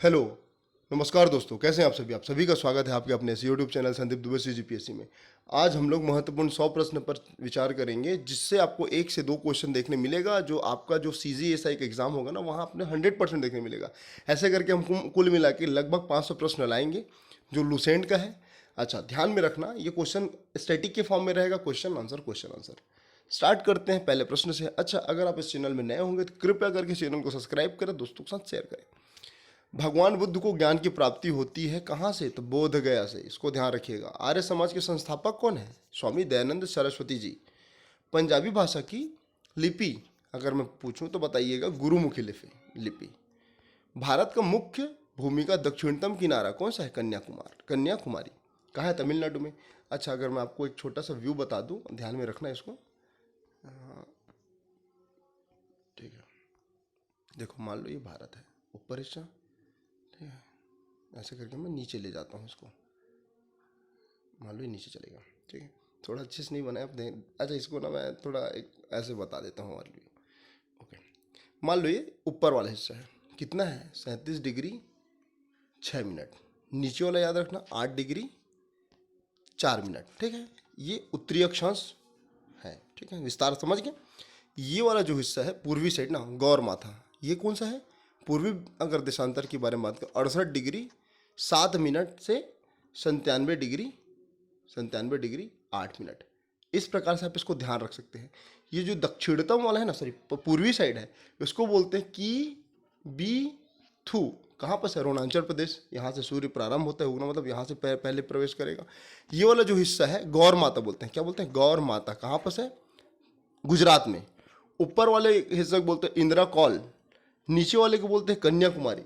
Hello, नमस्कार दोस्तों, कैसे हैं आप सभी का स्वागत है आपके अपने इस YouTube channel Sandeep Dubey GPSC में। आज हम लोग महत्वपूर्ण 100 प्रश्न पर विचार करेंगे, जिससे आपको 1 से 2 क्वेश्चन देखने मिलेगा, जो आपका जो सीजीएसआई का एग्जाम होगा ना, वहाँ आपने 100% देखने मिलेगा। ऐसे करके हम कुल मिला के लगभग 500 प्रश्न लाएंगे, जो लुसेंट का है। अच्छा, ध्यान में रखना, ये क्वेश्चन स्टैटिक के फॉर्म में रहेगा, क्वेश्चन आंसर। स्टार्ट करते हैं पहले प्रश्न से। अच्छा, अगर आप इस चैनल में नए होंगे तो कृपया करके चैनल को सब्सक्राइब करें, दोस्तों के साथ शेयर करें। भगवान बुद्ध को ज्ञान की प्राप्ति होती है कहाँ से? तो बोध गया से। इसको ध्यान रखिएगा। आर्य समाज के संस्थापक कौन है? स्वामी दयानंद सरस्वती जी। पंजाबी भाषा की लिपि अगर मैं पूछूं तो बताइएगा, गुरुमुखी लिपि। भारत का मुख्य भूमि का दक्षिणतम किनारा कौन सा है? कन्याकुमारी। कहाँ है? तमिलनाडु में। अच्छा, अगर मैं आपको एक छोटा सा व्यू बता दूं, ध्यान में रखना इसको। ठीक है, देखो, मान लो ये भारत है, ऊपर हिस्सा, ठीक है। ऐसे करके मैं नीचे ले जाता हूँ इसको, मान लो ये नीचे चलेगा, ठीक है। थोड़ा अच्छे से नहीं बनाया आप दें। अच्छा, इसको ना मैं थोड़ा एक ऐसे बता देता हूँ और भी। ओके, मान लो ये ऊपर वाला हिस्सा है, कितना है? 37 डिग्री 6 मिनट। नीचे वाला याद रखना, 8 डिग्री 4 मिनट, ठीक है। ये उत्तरी अक्षांश है, ठीक है। विस्तार समझ गए। ये वाला जो हिस्सा है पूर्वी साइड ना, गौर माथा, ये कौन सा है? पूर्वी। अगर देशांतर के बारे में बात करें, 68 डिग्री 7 मिनट से 97 डिग्री 8 मिनट। इस प्रकार से आप इसको ध्यान रख सकते हैं। ये जो दक्षिणतम वाला है ना, सॉरी पूर्वी साइड है, इसको बोलते हैं की बी थू। कहाँ पर है? अरुणाचल प्रदेश। यहाँ से सूर्य प्रारंभ होता है उगना, मतलब यहाँ से पहले प्रवेश करेगा। ये वाला जो हिस्सा है गौर माता बोलते हैं। क्या बोलते हैं? गौर माता। कहाँ पर है? गुजरात में। ऊपर वाले हिस्से को बोलते हैं इंदिरा कॉल, नीचे वाले को बोलते हैं कन्याकुमारी।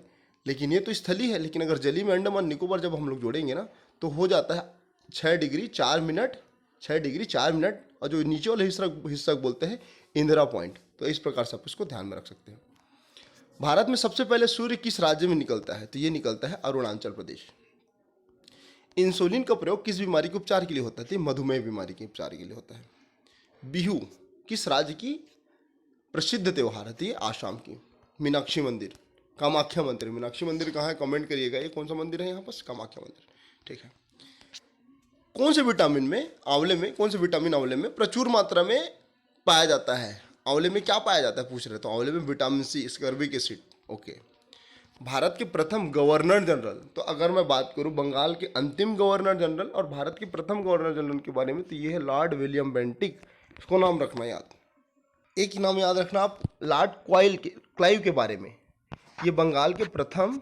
लेकिन ये तो स्थली है, लेकिन अगर जली में अंडमान निकोबार जब हम लोग जोड़ेंगे ना, तो हो जाता है 6 डिग्री 4 मिनट, 6 डिग्री 4 मिनट। और जो नीचे वाले हिस्सा को बोलते हैं इंदिरा पॉइंट। तो इस प्रकार से आप इसको ध्यान में रख सकते हैं। भारत में सबसे पहले सूर्य किस राज्य में निकलता है? तो ये निकलता है अरुणाचल प्रदेश। इंसुलिन का प्रयोग किस बीमारी के उपचार के लिए होता है? तो मधुमेह बीमारी के उपचार के लिए होता है। बिहू किस राज्य की प्रसिद्ध त्योहार है? तो ये आसाम की। मीनाक्षी मंदिर, कामाख्या मंदिर। मीनाक्षी मंदिर कहाँ है? कमेंट करिएगा। ये कौन सा मंदिर है? यहाँ पर कामाख्या मंदिर, ठीक है। कौन से विटामिन में आंवले में कौन से विटामिन आंवले में प्रचुर मात्रा में पाया जाता है? आंवले में क्या पाया जाता है पूछ रहे, तो आंवले में vitamin C, ascorbic acid. Okay. Bharat के प्रथम गवर्नर जनरल, तो अगर मैं बात करूं बंगाल के अंतिम गवर्नर जनरल और भारत के प्रथम गवर्नर जनरल के बारे में, तो ये है लॉर्ड विलियम बेंटिक। इसको नाम रखना याद। एक ही नाम याद रखना आप, लॉर्ड क्लाइव के बारे में। ये बंगाल के प्रथम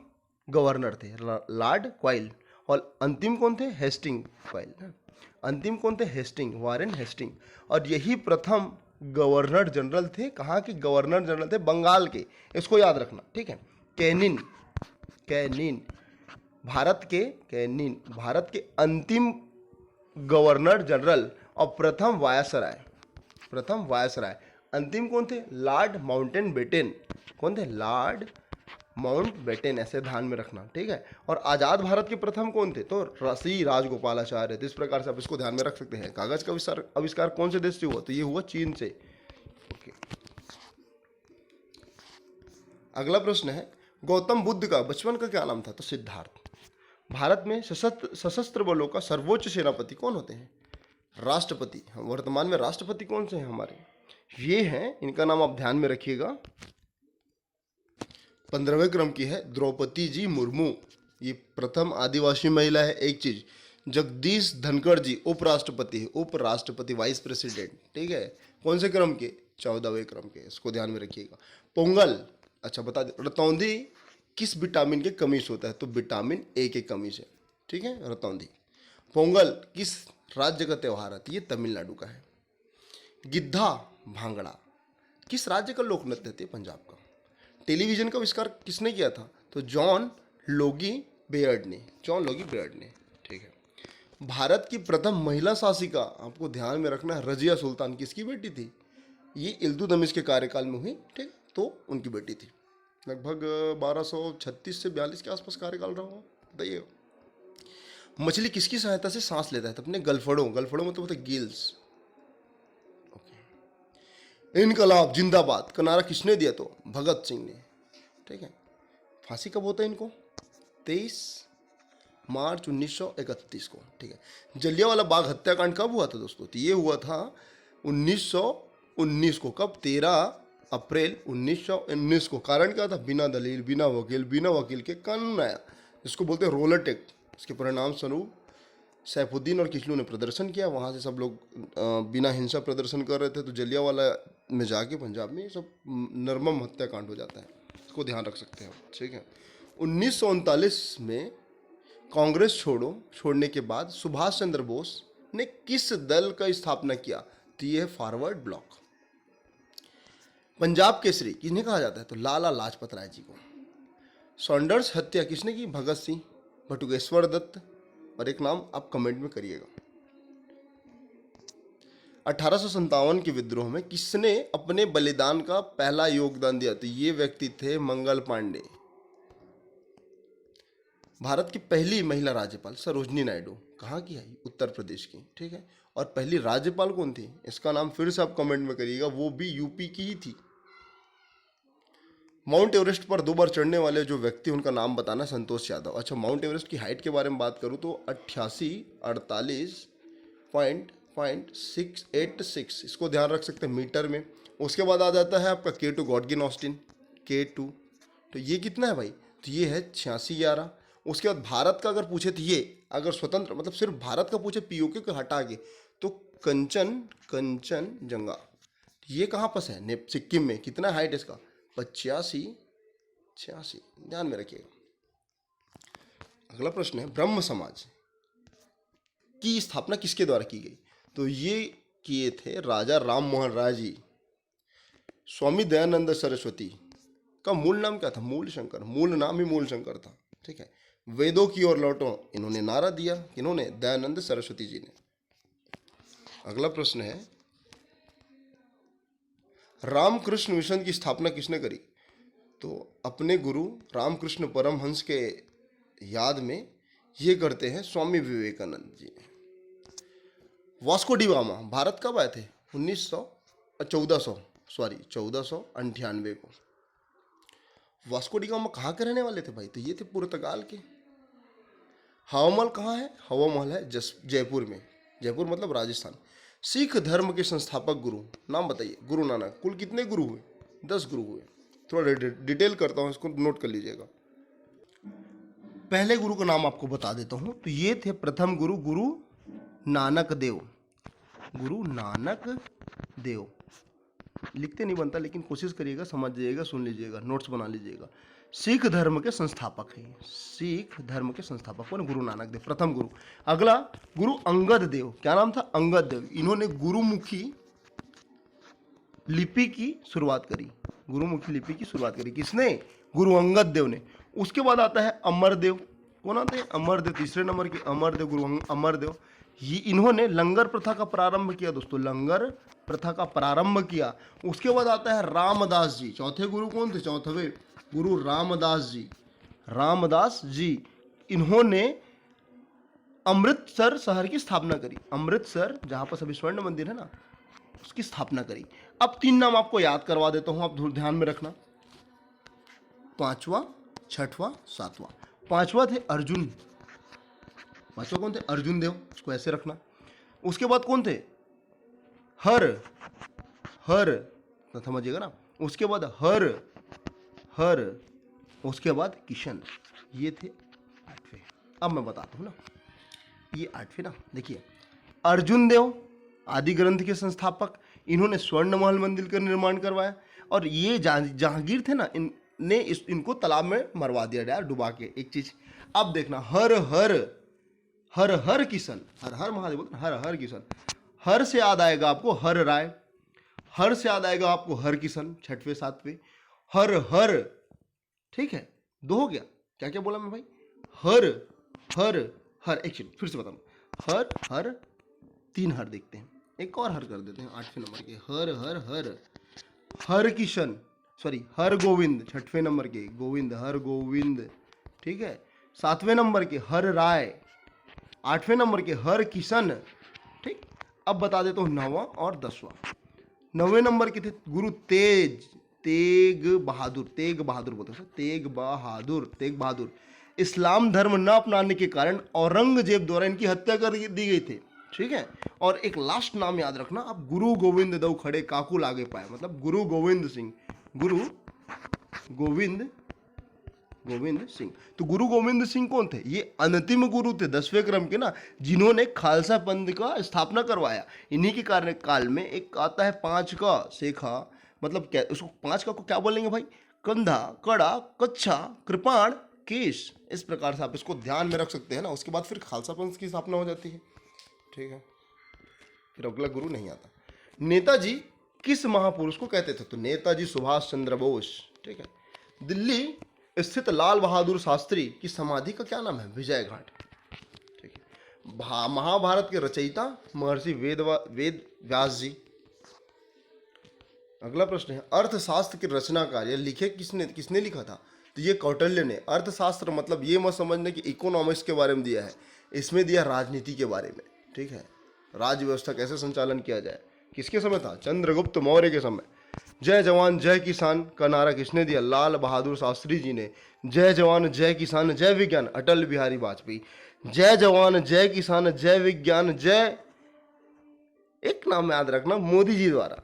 गवर्नर थे, लॉर्ड क्वाइल। और अंतिम कौन थे? हेस्टिंग क्वाइल। अंतिम कौन थे? Hastings, Warren Hastings. और यही प्रथम गवर्नर जनरल थे। कहाँ के गवर्नर जनरल थे? बंगाल के। इसको याद रखना, ठीक है। कैनिन, कैनिन भारत के अंतिम गवर्नर जनरल और प्रथम वायसराय। अंतिम कौन थे? Lord Mountbatten. कौन थे? Lord Mountbatten. ऐसे ध्यान में रखना, ठीक है। और आजाद भारत के प्रथम कौन थे? तो श्री राजगोपालाचार्य। तो इस प्रकार से आप इसको ध्यान में रख सकते हैं। कागज का आविष्कार कौन से देश से हुआ? तो ये हुआ चीन से। ओके। अगला प्रश्न है, गौतम बुद्ध का बचपन का क्या नाम था? तो सिद्धार्थ। भारत में सशस्त्र बलों का सर्वोच्च सेनापति कौन होते हैं? राष्ट्रपति। वर्तमान में राष्ट्रपति कौन से हैं हमारे? ये हैं, इनका नाम आप ध्यान में रखिएगा। 15वें क्रम की है द्रौपदी जी मुर्मू। ये प्रथम आदिवासी महिला है। एक चीज, जगदीश धनखड़ जी उपराष्ट्रपति है, उपराष्ट्रपति, वाइस प्रेसिडेंट, ठीक है। कौन से क्रम के? 14वें क्रम के। इसको ध्यान में रखिएगा। पोंगल, अच्छा बता दे, रतौंधी किस विटामिन के कमी से होता है? तो विटामिन ए के कमी से, ठीक है, रतौंधी। पोंगल किस राज्य का त्योहार है? ये तमिलनाडु का है। गिद्धा भांगड़ा किस राज्य का लोक नृत्य है? पंजाब का। टेलीविजन का आविष्कार किसने किया था? तो जॉन लोगी बेयर्ड ने, ठीक है। भारत की प्रथम महिला शासिका, आपको ध्यान में रखना है, रजिया सुल्तान। किसकी बेटी थी? ये इल्तुतमिश के कार्यकाल में हुई, ठीक, तो उनकी बेटी थी। लगभग 1236 से 42 के आसपास कार्यकाल रहा होगा, बताइए। मछली किसकी सहायता से सांस लेता है? तो अपने गलफड़ों मतलब होते गिल्स। इनकलाब जिंदाबाद का नारा किसने दिया? तो भगत सिंह ने, ठीक है। फांसी कब होता है इनको? मार्च 1931 को, ठीक है। जलियांवाला बाग हत्याकांड कब हुआ था दोस्तों? तो ये हुआ था 1919 को। कब? 13 अप्रैल 1919 को। कारण क्या था? बिना दलील, बिना वकील के कानून आया, जिसको बोलते हैं रोलर एक्ट। इसके परिणाम स्वरूप सैफुद्दीन और किचलू ने प्रदर्शन किया। वहाँ से सब लोग बिना हिंसा प्रदर्शन कर रहे थे, तो जलियांवाला में जाके पंजाब में ये सब निर्मम हत्याकांड हो जाता है। इसको ध्यान रख सकते हैं, ठीक है। 1939 में कांग्रेस छोड़ने के बाद सुभाष चंद्र बोस ने किस दल का स्थापना किया? तो ये है फॉरवर्ड ब्लॉक। पंजाब केसरी किन्हें कहा जाता है? तो लाला लाजपत राय जी को। सॉन्डर्स हत्या किसने की? भगत सिंह, बटुकेश्वर दत्त, और एक नाम आप कमेंट में करिएगा। 1857 के विद्रोह में किसने अपने बलिदान का पहला योगदान दिया? तो ये व्यक्ति थे मंगल पांडे। भारत की पहली महिला राज्यपाल सरोजनी नायडू कहाँ की आई? उत्तर प्रदेश की, ठीक है। और पहली राज्यपाल कौन थी? इसका नाम फिर से आप कमेंट में करिएगा, वो भी यूपी की ही थी। माउंट एवरेस्ट पर 2 बार चढ़ने वाले जो व्यक्ति, उनका नाम बताना। संतोष यादव। अच्छा, माउंट एवरेस्ट की हाइट के बारे में बात करूँ तो 88.686, इसको ध्यान रख सकते हैं मीटर में। उसके बाद आ जाता है आपका K2 गॉडगिन ऑस्टिन, K2। तो ये कितना है भाई? तो ये है 8611। उसके बाद भारत का अगर पूछे तो ये, अगर स्वतंत्र मतलब सिर्फ भारत का पूछे पीओके को हटा के, तो कंचनजंगा, ये कहाँ पर है? सिक्किम में। कितना हाइट है इसका? 85, ध्यान में रखिएगा। अगला प्रश्न है, ब्रह्म समाज की स्थापना किसके द्वारा की गई? तो ये किए थे राजा राम मोहन राय जी। स्वामी दयानंद सरस्वती का मूल नाम क्या था? मूल शंकर। मूल नाम ही मूल शंकर था, ठीक है। वेदों की ओर लौटो, इन्होंने नारा दिया। इन्होंने दयानंद सरस्वती जी ने। अगला प्रश्न है, रामकृष्ण मिशन की स्थापना किसने करी? तो अपने गुरु रामकृष्ण परमहंस के याद में ये करते हैं Swami Vivekananda ji. Vasco D gamma Bharat कब आए थे? 1498 को। वास्को डी गामा कहाँ के रहने वाले थे भाई? तो ये थे पुर्तगाल के। हवा महल कहाँ है? हवा महल है जयपुर में। जयपुर मतलब राजस्थान। सिख धर्म के संस्थापक गुरु नाम बताइए। गुरु नानक। कुल कितने गुरु हुए? 10 गुरु हुए। थोड़ा डिटेल करता हूँ, इसको नोट कर लीजिएगा। पहले गुरु का नाम आपको बता देता हूँ। तो ये थे प्रथम गुरु, गुरु नानक देव। गुरु नानक देव लिखते नहीं बनता, लेकिन कोशिश करिएगा, समझ जाइएगा, सुन लीजिएगा, नोट्स बना लीजिएगा। सिख धर्म के संस्थापक है। सिख धर्म के संस्थापक कौन? गुरु नानक देव, प्रथम गुरु। अगला गुरु अंगद देव। क्या नाम था? अंगद देव। इन्होंने गुरुमुखी लिपि की शुरुआत करी। गुरुमुखी लिपि की शुरुआत करी किसने? गुरु अंगद देव ने। उसके बाद आता है अमरदेव। कौन आते हैं? अमरदेव। तीसरे नंबर के अमरदेव, गुरु अमरदेव। ये इन्होंने लंगर प्रथा का प्रारंभ किया दोस्तों, लंगर प्रथा का प्रारंभ किया। उसके बाद आता है रामदास जी। चौथे गुरु कौन थे? चौथे गुरु रामदास जी। रामदास जी इन्होंने अमृतसर शहर की स्थापना करी। अमृतसर जहां पर सभी स्वर्ण मंदिर है ना, उसकी स्थापना करी। अब 3 नाम आपको याद करवा देता हूं, आप ध्यान में रखना। 5वां, 6वां, 7वां। 5वां थे अर्जुन। 5वां कौन थे? अर्जुन देव। इसको ऐसे रखना। उसके बाद कौन थे? हर समझिएगा ना। उसके बाद हर, उसके बाद किशन। ये थे 8वें। अब मैं बताता हूँ ना, ये 8वें ना। देखिए, अर्जुन देव आदि ग्रंथ के संस्थापक, इन्होंने स्वर्ण महल मंदिर का निर्माण करवाया। और ये जहांगीर थे ना, इनने इनको तालाब में मरवा दिया यार, डुबा के। एक चीज अब देखना, हर किशन, हर हर महादेव, हर किशन। हर से याद आएगा आपको हर राय, हर से याद आएगा आपको हर किशन, 6वें 7वें। हर, ठीक है। 2 हो गया। क्या क्या बोला मैं भाई? हर, एक चीज फिर से बताऊं। हर 3 हर देखते हैं, एक और हर कर देते हैं 8वें नंबर के। हर किशन, सॉरी हर गोविंद, 6वें नंबर के गोविंद, हर गोविंद, ठीक है। 7वें नंबर के हर राय, 8वें नंबर के हर किशन, ठीक। अब बता देता हूँ 9वां और 10वां। 9वें नंबर के थे गुरु तेग बहादुर बोलते हैं, तेग बहादुर। इस्लाम धर्म न अपनाने के कारण औरंगजेब द्वारा इनकी हत्या कर दी गई थी। ठीक है। और एक लास्ट नाम याद रखना आप, गुरु गोविंद दो खड़े काकू लागे पाए, मतलब गुरु गोविंद सिंह, गुरु गोविंद सिंह। तो गुरु गोविंद सिंह कौन थे? ये अंतिम गुरु थे 10वें क्रम के ना, जिन्होंने खालसा पंथ का स्थापना करवाया। इन्हीं के कारण काल में एक आता है 5 का शेखा, मतलब क्या उसको 5 का को क्या बोलेंगे भाई? कंधा, कड़ा, कच्छा, कृपाण, केश। इस प्रकार से आप इसको ध्यान में रख सकते हैं ना। उसके बाद फिर खालसा पंथ की स्थापना हो जाती है। ठीक है, फिर अगला गुरु नहीं आता। नेताजी किस महापुरुष को कहते थे? तो नेताजी सुभाष चंद्र बोस। ठीक है। दिल्ली स्थित लाल बहादुर शास्त्री की समाधि का क्या नाम है? विजय घाट। ठीक है। महाभारत के रचयिता महर्षि वेद व्यास जी। अगला प्रश्न है, अर्थशास्त्र के रचनाकार या लिखे किसने लिखा था? तो ये कौटिल्य ने। अर्थशास्त्र मतलब ये मत समझने कि इकोनॉमिक्स के बारे में दिया है, इसमें दिया राजनीति के बारे में। ठीक है, राज्य व्यवस्था कैसे संचालन किया जाए। किसके समय था? चंद्रगुप्त मौर्य के समय। जय जवान जय किसान का नारा किसने दिया? लाल बहादुर शास्त्री जी ने। जय जवान जय किसान जय विज्ञान, अटल बिहारी वाजपेयी। जय जवान जय किसान जय विज्ञान जय, एक नाम याद रखना, मोदी जी द्वारा।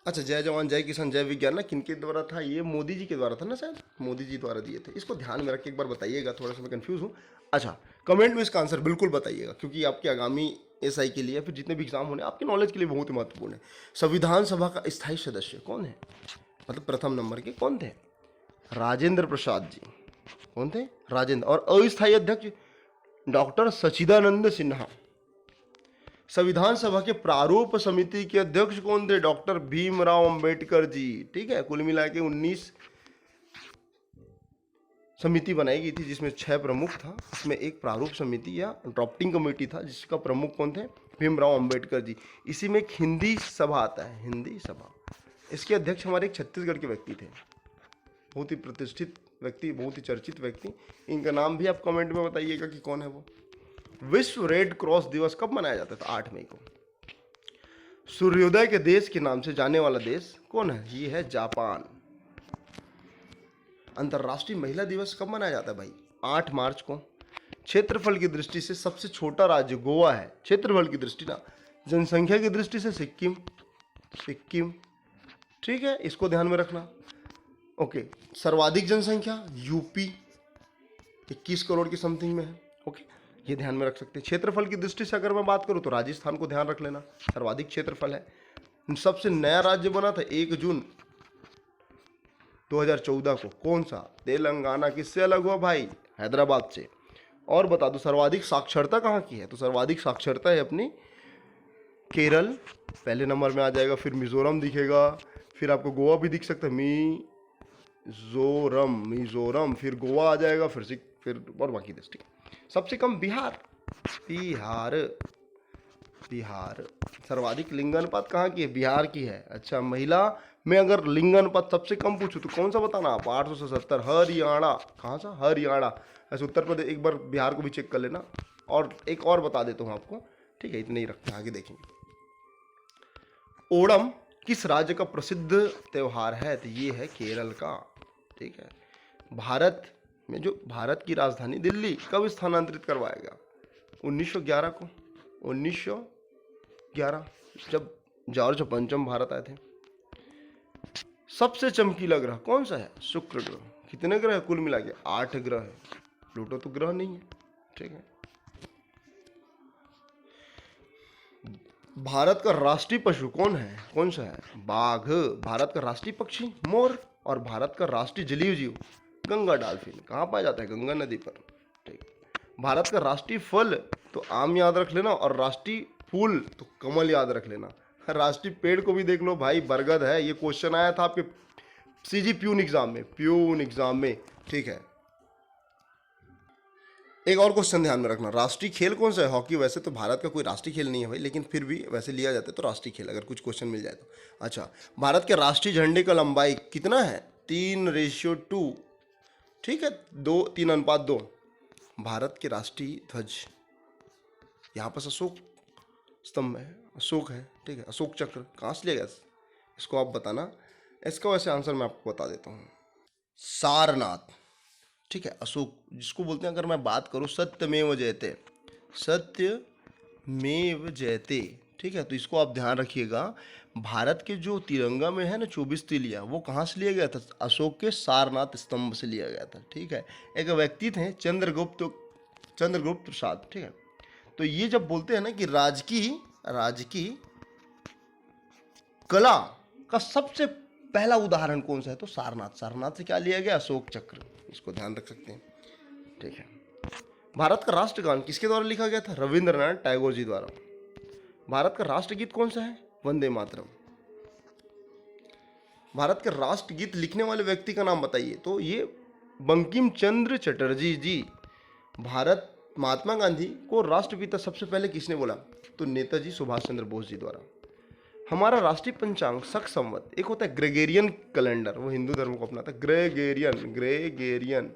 अच्छा, जय जवान जय किसान जय विज्ञान ना किनके द्वारा था? ये मोदी जी के द्वारा था ना, शायद मोदी जी द्वारा दिए थे। इसको ध्यान में रख के एक बार बताइएगा, थोड़ा सा मैं कंफ्यूज हूँ। अच्छा, कमेंट में इसका आंसर बिल्कुल बताइएगा, क्योंकि आपके आगामी एसआई के लिए, फिर जितने भी एग्जाम होने, आपके नॉलेज के लिए बहुत ही महत्वपूर्ण है। संविधान सभा का स्थायी सदस्य कौन है? मतलब प्रथम नंबर के कौन थे? राजेंद्र प्रसाद जी। कौन थे? राजेंद्र। और अस्थायी अध्यक्ष डॉक्टर सच्चिदानंद सिन्हा। संविधान सभा के प्रारूप समिति के अध्यक्ष कौन थे? डॉक्टर भीमराव अंबेडकर जी। ठीक है, कुल मिला के 19 समिति बनाई गई थी, जिसमें 6 प्रमुख था। इसमें एक प्रारूप समिति या ड्राफ्टिंग कमेटी था, जिसका प्रमुख कौन थे? भीमराव अंबेडकर जी। इसी में एक हिंदी सभा आता है, हिंदी सभा। इसके अध्यक्ष हमारे एक छत्तीसगढ़ के व्यक्ति थे, बहुत ही प्रतिष्ठित व्यक्ति, बहुत ही चर्चित व्यक्ति। इनका नाम भी आप कमेंट में बताइएगा कि कौन है वो। विश्व रेड क्रॉस दिवस कब मनाया जाता था? 8 मई को। सूर्योदय के देश के नाम से जाने वाला देश कौन है? ये है जापान। अंतर्राष्ट्रीय महिला दिवस कब मनाया जाता है भाई? 8 मार्च को। क्षेत्रफल की दृष्टि से सबसे छोटा राज्य गोवा है, क्षेत्रफल की दृष्टि ना। जनसंख्या की दृष्टि से सिक्किम। ठीक है, इसको ध्यान में रखना। ओके, सर्वाधिक जनसंख्या यूपी 21 करोड़ की समथिंग में है। ओके, ये ध्यान में रख सकते हैं। क्षेत्रफल की दृष्टि से अगर मैं बात करूं तो राजस्थान को ध्यान रख लेना, सर्वाधिक क्षेत्रफल है। सबसे नया राज्य बना था 1 जून 2014 को। कौन सा? तेलंगाना। किससे अलग हुआ भाई? हैदराबाद से। और बता दो सर्वाधिक साक्षरता कहाँ की है? तो सर्वाधिक साक्षरता है अपनी केरल, पहले नंबर में आ जाएगा। फिर मिजोरम दिखेगा, फिर आपको गोवा भी दिख सकता है, मिजोरम, फिर गोवा आ जाएगा, फिर और बाकी देश। ठीक है, सबसे कम बिहार। सर्वाधिक लिंगानुपात कहाँ की है? बिहार की है। अच्छा, महिला में अगर लिंगानुपात सबसे कम पूछूं तो कौन सा बताना आप? 877। हरियाणा। कहाँ सा? हरियाणा। ऐसे उत्तर प्रदेश, एक बार बिहार को भी चेक कर लेना। और एक और बता देता हूँ आपको। ठीक है, इतने ही रखते हैं, आगे देखेंगे। ओणम किस राज्य का प्रसिद्ध त्यौहार है? तो ये है केरल का। ठीक है, भारत में जो भारत की राजधानी दिल्ली कब स्थानांतरित करवाया गया? 1911 को। 1911, जब जॉर्ज पंचम भारत आए थे। सबसे चमकीला ग्रह कौन सा है? शुक्र ग्रह। कितने ग्रह है कुल मिला के? 8 ग्रह है। प्लूटो तो ग्रह नहीं है। ठीक है, भारत का राष्ट्रीय पशु कौन है? कौन सा है? बाघ। भारत का राष्ट्रीय पक्षी मोर। और भारत का राष्ट्रीय जलीय जीव गंगा डॉल्फिन। कहाँ पाया जाता है? गंगा नदी पर। ठीक, भारत का राष्ट्रीय फल तो आम याद रख लेना, और राष्ट्रीय फूल तो कमल याद रख लेना। राष्ट्रीय पेड़ को भी देख लो भाई, बरगद है। ये क्वेश्चन आया था आपके सीजी प्यून एग्जाम में। ठीक है, एक और क्वेश्चन ध्यान में रखना, राष्ट्रीय खेल कौन सा है? हॉकी। वैसे तो भारत का कोई राष्ट्रीय खेल नहीं है भाई, लेकिन फिर भी वैसे लिया जाता है तो राष्ट्रीय खेल, अगर कुछ क्वेश्चन मिल जाए तो। अच्छा, भारत के राष्ट्रीय झंडे का लंबाई कितना है? 3:2। ठीक है, 3:2। भारत के राष्ट्रीय ध्वज, यहाँ पर अशोक स्तंभ है, अशोक है। ठीक है, अशोक चक्र कहाँ से लिया गया? इसको आप बताना। इसका वैसे आंसर मैं आपको बता देता हूँ। सारनाथ। ठीक है, अशोक जिसको बोलते हैं, अगर मैं बात करूँ सत्यमेव जयते, सत्यमेव जयते, ठीक है, तो इसको आप ध्यान रखिएगा। भारत के जो तिरंगा में है ना 24 तीलिया, वो कहाँ से लिया गया था? अशोक के सारनाथ स्तंभ से लिया गया था। ठीक है, एक व्यक्ति थे चंद्रगुप्त प्रसाद। ठीक है, तो ये जब बोलते हैं ना कि राजकीय कला का सबसे पहला उदाहरण कौन सा है, तो सारनाथ से क्या लिया गया? अशोक चक्र। इसको ध्यान रख सकते हैं। ठीक है, भारत का राष्ट्रगान किसके द्वारा लिखा गया था? रविंद्रनाथ टैगोर जी द्वारा। भारत का राष्ट्रगीत कौन सा है? वंदे मातरम। भारत के राष्ट्रगीत लिखने वाले व्यक्ति का नाम बताइए, तो ये बंकिम चंद्र चटर्जी जी। भारत महात्मा गांधी को राष्ट्रपिता सबसे पहले किसने बोला? तो नेताजी सुभाष चंद्र बोस जी द्वारा। हमारा राष्ट्रीय पंचांग शक संवत, एक होता है ग्रेगेरियन कैलेंडर, वो हिंदू धर्म को अपनाता है। ग्रेगेरियन,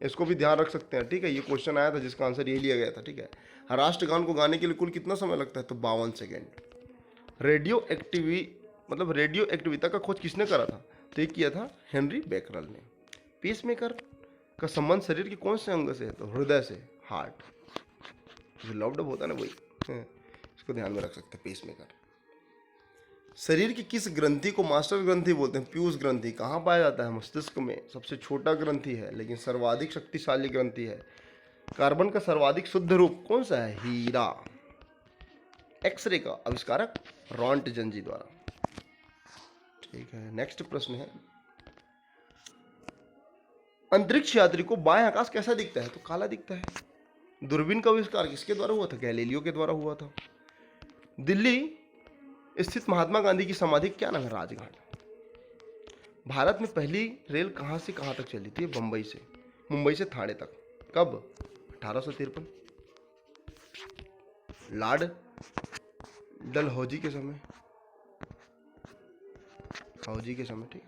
इसको भी ध्यान रख सकते हैं। ठीक है, ये क्वेश्चन आया था जिसका आंसर ये लिया गया था। ठीक है, राष्ट्रगान को गाने के लिए कुल कितना समय लगता है? तो 52 सेकेंड। रेडियो एक्टिविता का खोज किसने करा था? तो ये किया था हेनरी बेकरल ने। पेसमेकर का संबंध शरीर के कौन से अंग से है? तो हृदय से, हार्ट। जो लॉकडाउन होता है ना वही, इसको ध्यान में रख सकते हैं। पेसमेकर। शरीर की किस ग्रंथि को मास्टर ग्रंथि बोलते हैं? पीयूष ग्रंथि। कहाँ पाया जाता है? मस्तिष्क में। सबसे छोटा ग्रंथि है लेकिन सर्वाधिक शक्तिशाली ग्रंथि है। कार्बन का सर्वाधिक शुद्ध रूप कौन सा है? हीरा। एक्सरे का आविष्कारक रॉन्टजन जी द्वारा। ठीक है, नेक्स्ट प्रश्न है, अंतरिक्ष यात्री को बाएं आकाश कैसा दिखता है? तो काला दिखता है। दूरबीन का आविष्कार किसके द्वारा हुआ था? गैलीलियो के द्वारा हुआ था। दिल्ली स्थित महात्मा गांधी की समाधि क्या नाम है? राजघाट। भारत में पहली रेल कहां से कहां तक चली थी? मुंबई से थाने तक। कब? 1853। लॉर्ड डलहौजी के समय, ठीक।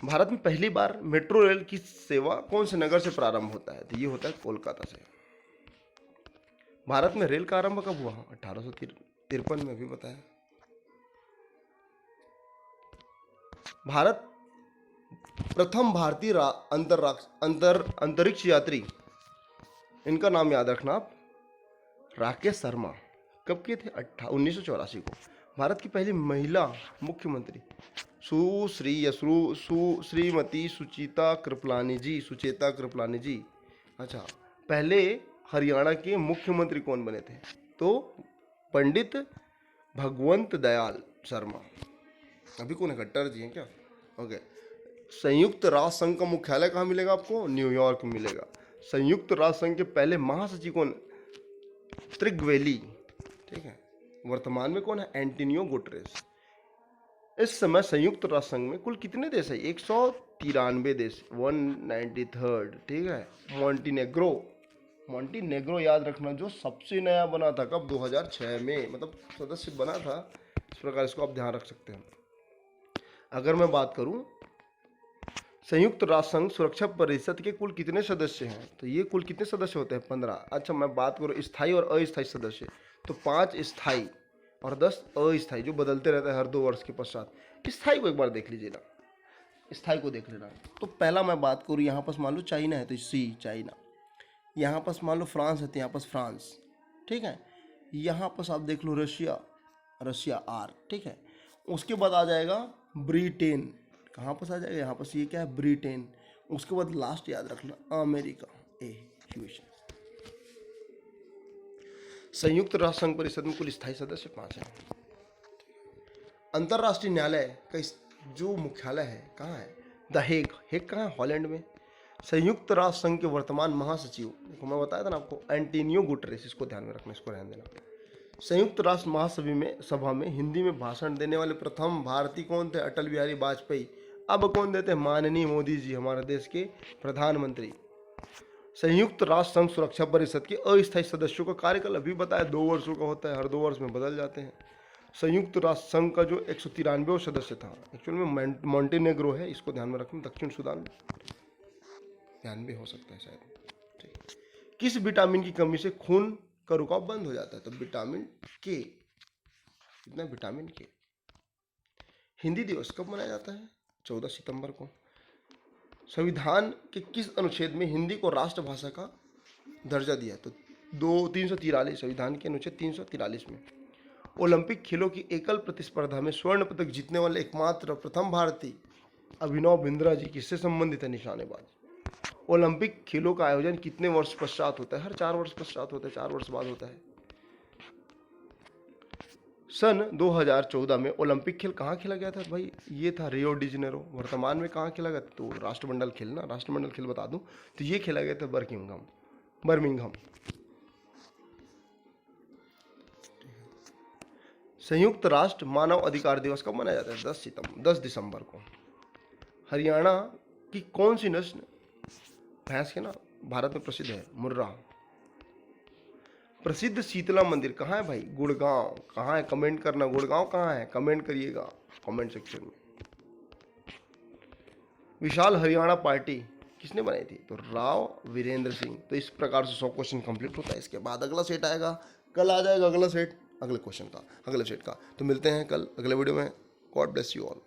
भारत में पहली बार मेट्रो रेल की सेवा कौन से नगर से प्रारंभ होता है? तो ये होता है कोलकाता से। भारत में रेल का आरंभ कब हुआ? 1853 में भी बताया। भारत प्रथम भारतीय अंतरिक्ष यात्री, इनका नाम याद रखना आप, राकेश शर्मा। कब किए थे? 1984 को। भारत की पहली महिला मुख्यमंत्री श्रीमती सुचेता कृपलानी जी। अच्छा, पहले हरियाणा के मुख्यमंत्री कौन बने थे? तो पंडित भगवंत दयाल शर्मा। अभी कौन है? खट्टर जी हैं क्या? ओके। संयुक्त राष्ट्र संघ का मुख्यालय कहाँ मिलेगा आपको? न्यूयॉर्क में मिलेगा। संयुक्त राष्ट्र संघ के पहले महासचिव कौन? त्रिगवेली। ठीक है, वर्तमान में कौन है? Antonio Guterres. इस समय संयुक्त राष्ट्र संघ में कुल कितने देश है? 193 देश, 193। ठीक है, मॉन्टीनेग्रो याद रखना, जो सबसे नया बना था। कब? 2006 में, मतलब सदस्य बना था। इस प्रकार इसको आप ध्यान रख सकते हैं। अगर मैं बात करूं संयुक्त राष्ट्र संघ सुरक्षा परिषद के कुल कितने सदस्य हैं, तो ये कुल कितने सदस्य होते हैं? 15। अच्छा, मैं बात करूं स्थायी और अस्थायी सदस्य, तो 5 स्थायी और 10 अस्थायी, जो बदलते रहता है हर 2 वर्ष के पश्चात। स्थायी को एक बार देख लीजिए ना, स्थायी को देख लेना। तो पहला मैं बात करूँ, यहाँ पास मान लो चाइना है तो सी चाइना, यहाँ पास मान लो फ्रांस है तो यहाँ पास फ्रांस। ठीक है, यहाँ पास आप देख लो रशिया आर। ठीक है, उसके बाद आ जाएगा ब्रिटेन। कहाँ पास आ जाएगा? यहाँ पास ये क्या है? ब्रिटेन। उसके बाद लास्ट याद रखना अमेरिका, यूएसए। संयुक्त राष्ट्र संघ परिषद में कुल स्थायी सदस्य 5 हैं। अंतरराष्ट्रीय न्यायालय का जो मुख्यालय है कहाँ है? द हेग कहाँ है? हॉलैंड में। संयुक्त राष्ट्र संघ के वर्तमान महासचिव, देखो मैं बताया था ना आपको, एंटोनियो गुटेरेस। इसको ध्यान में रखना, इसको ध्यान देना। संयुक्त राष्ट्र महासभा में हिंदी में भाषण देने वाले प्रथम भारतीय कौन थे? अटल बिहारी वाजपेयी। अब कौन देते हैं? माननीय मोदी जी, हमारे देश के प्रधानमंत्री। संयुक्त राष्ट्र संघ सुरक्षा परिषद के अस्थायी सदस्यों का कार्यकाल अभी बताया 2 वर्षों का होता है, हर 2 वर्ष में बदल जाते हैं। संयुक्त राष्ट्र संघ का जो 193वां सदस्य था, एक्चुअल में मॉन्टेनेग्रो है, इसको ध्यान में रखना। दक्षिण सूडान ध्यान भी हो सकता है शायद। ठीक, किस विटामिन की कमी से खून का रुकाव बंद हो जाता है? तो विटामिन के। कितना? विटामिन के। हिंदी दिवस कब मनाया जाता है? 14 सितंबर को। संविधान के किस अनुच्छेद में हिंदी को राष्ट्रभाषा का दर्जा दिया? तो 343 संविधान के अनुच्छेद 343 में। ओलंपिक खेलों की एकल प्रतिस्पर्धा में स्वर्ण पदक जीतने वाले एकमात्र प्रथम भारतीय अभिनव बिंद्रा जी किससे संबंधित है? निशानेबाज। ओलंपिक खेलों का आयोजन कितने वर्ष पश्चात होता है? हर 4 वर्ष पश्चात होता है, 4 वर्ष बाद होता है। सन 2014 में ओलंपिक खेल कहाँ खेला गया था? भाई ये था रियो डी जेनेरो। वर्तमान में कहाँ खेला गया? तो राष्ट्रमंडल खेल ना, राष्ट्रमंडल खेल बता दूं तो ये खेला गया था बर्मिंघम। संयुक्त राष्ट्र मानव अधिकार दिवस कब मनाया जाता है? 10 दिसंबर को। हरियाणा की कौन सी नस्ल भैंस के ना भारत में प्रसिद्ध है? मुर्रा। प्रसिद्ध शीतला मंदिर कहाँ है भाई? गुड़गांव। कहाँ है? कमेंट करना, गुड़गांव कहाँ है? कमेंट करिएगा कमेंट सेक्शन में। विशाल हरियाणा पार्टी किसने बनाई थी? तो राव वीरेंद्र सिंह। तो इस प्रकार से 100 क्वेश्चन कंप्लीट होता है। इसके बाद अगला सेट आएगा, कल आ जाएगा अगला सेट अगले क्वेश्चन का, अगले सेट का। तो मिलते हैं कल अगले वीडियो में। God bless you all.